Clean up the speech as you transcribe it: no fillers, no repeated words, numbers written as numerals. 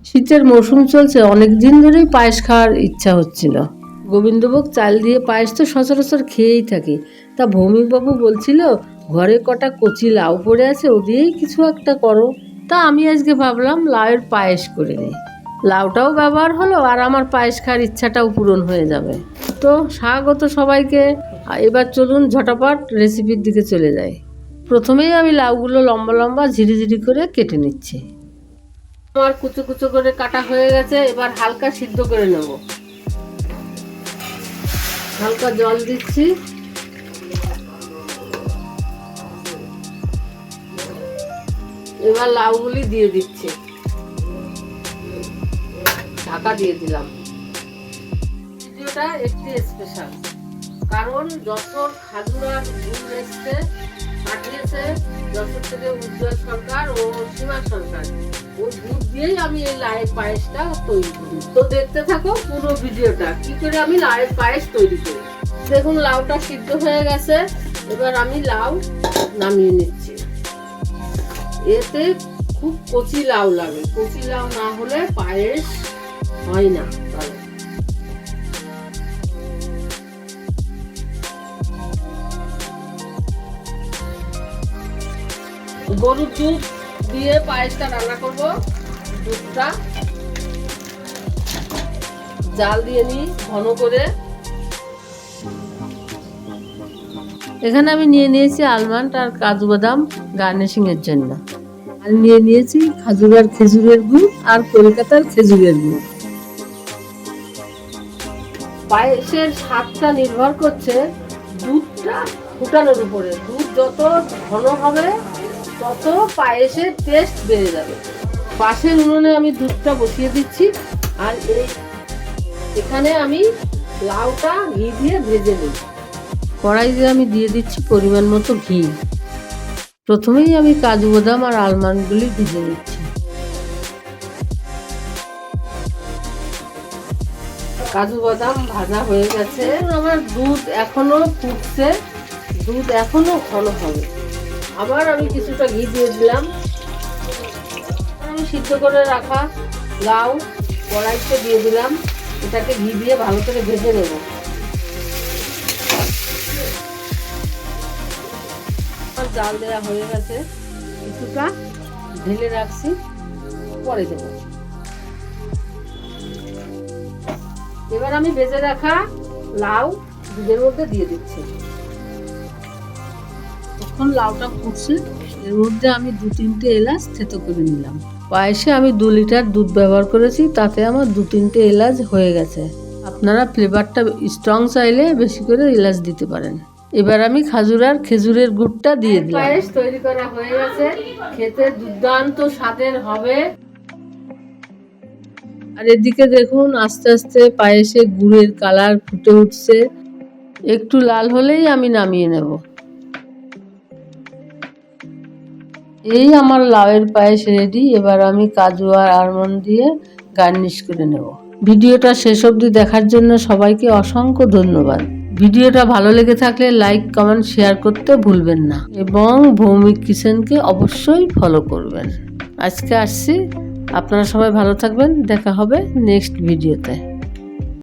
শীতের মৌসুম চলছে, অনেক দিন ধরেই পায়েস খাওয়ার ইচ্ছা হচ্ছিল। গোবিন্দভোগ চাল দিয়ে পায়েস তো সচরাচর খেয়েই থাকি। তা ভৌমিকবাবু বলছিল ঘরে কটা কচি লাউ পড়ে আছে, ও দিয়েই কিছু একটা করো। তা আমি আজকে ভাবলাম লাউয়ের পায়েস করে নিই। লাউটাও ব্যবহার হলো আর আমার পায়েস খাওয়ার ইচ্ছাটাও পূরণ হয়ে যাবে। তো স্বাগত সবাইকে। এবার চলুন ঝটাপট রেসিপির দিকে চলে যাই। প্রথমেই আমি লাউগুলো লম্বা লম্বা ঝিরিঝিরি করে কেটে নিচ্ছি। আমার কুচো কুচো করে কাটা হয়ে গেছে, এবার হালকা সিদ্ধ করে নেব। হালকা জল দিচ্ছি। এবার লাউগুলি দিয়ে দিচ্ছি, ঢাকা দিয়ে দিলাম। ভিডিওটা একটি স্পেশাল, কারণ যশোর খাজুরার গুড় এসছে পাঠিয়েছে যশোর থেকে উজ্জ্বল সরকার ও সীমা সরকার। ওই দুধ দিয়েই আমি এই লাউয়ের পায়েসটা তৈরি করি। তো দেখতে থাকো পুরো ভিডিওটা কি করে আমি লাউয়ের পায়েস তৈরি করি। দেখুন লাউটা সিদ্ধ হয়ে গেছে, এবার আমি লাউ নামিয়ে নিচ্ছি। এতে খুব কচি লাউ লাগে, কচি লাউ না হলে পায়েস হয় না। গরুর দুধ দিয়ে পায়েসটা রান্না করব। দুধটা জাল দিয়ে নিই ঘন করে। এখানে আমি নিয়ে নিয়েছি আলমন্ড আর কাজু বাদাম গার্নিশিং এর জন্য, আর নিয়ে নিয়েছি খাজুরার খেজুরের গুড় আর কলকাতার খেজুরের গুড়। পায়েসের স্বাদটা নির্ভর করছে দুধটা ফুটানোর উপরে। দুধ যত ঘন হবে তত পায়েসের টেস্ট বেড়ে যাবে। পাশের উনুনে আমি দুধটা বসিয়ে দিচ্ছি, আর এখানে আমি লাউটা ঘি দিয়ে ভেজে নিই। কড়াইতে আমি দিয়ে দিচ্ছি পরিমাণ মতো ঘি। প্রথমেই আমি কাজু বাদাম আর আলমন্ডগুলি ভেজে নিচ্ছি। কাজু বাদাম ভাজা হয়ে গেছে। আমার দুধ এখনো ফুটছে, দুধ এখনো ঘন হবে। আবার আমি কিছুটা ঘি দিয়ে দিলাম। আমি সিদ্ধ করে রাখা লাউ কড়াইতে দিয়ে দিলাম। এটাকে ঘি দিয়ে ভালো করে ভেজে নেব। জাল দেওয়া হয়ে গেছে, কিছুটা ঢেলে রাখছি, পরে দেব। এবার আমি ভেজে রাখা লাউ দুধের মধ্যে দিয়ে দিচ্ছি। তখন লাউটা ফুটছে, এর মধ্যে আমি 2-3টে এলাচ থেতো করে নিলাম। পায়েসে আমি 2 লিটার দুধ ব্যবহার করেছি, তাতে আমার 2-3টে এলাচ হয়ে গেছে। আপনারা ফ্লেভারটা স্ট্রং চাইলে বেশি করে এলাচ দিতে পারেন। এবার আমি খাজুর আর খেজুরের গুড়টা দিয়ে দিলাম। পায়েস তৈরি করা হয়ে গেছে, খেতে দুর্দান্ত স্বাদের হবে। আর এদিকে দেখুন আস্তে আস্তে পায়েসে গুড়ের কালার ফুটে উঠছে। একটু লাল হলেই আমি নামিয়ে নেব। এই আমার লাউয়ের পায়েস রেডি। এবার আমি কাজু আর আলমন্ড দিয়ে গার্নিশ করে নেব। ভিডিওটা শেষ অবধি দেখার জন্য সবাইকে অসংখ্য ধন্যবাদ। ভিডিওটা ভালো লেগে থাকলে লাইক কমেন্ট শেয়ার করতে ভুলবেন না, এবং ভৌমিক কিচেনকে অবশ্যই ফলো করবেন। আজকে আসছি, আপনারা সবাই ভালো থাকবেন। দেখা হবে নেক্সট ভিডিওতে।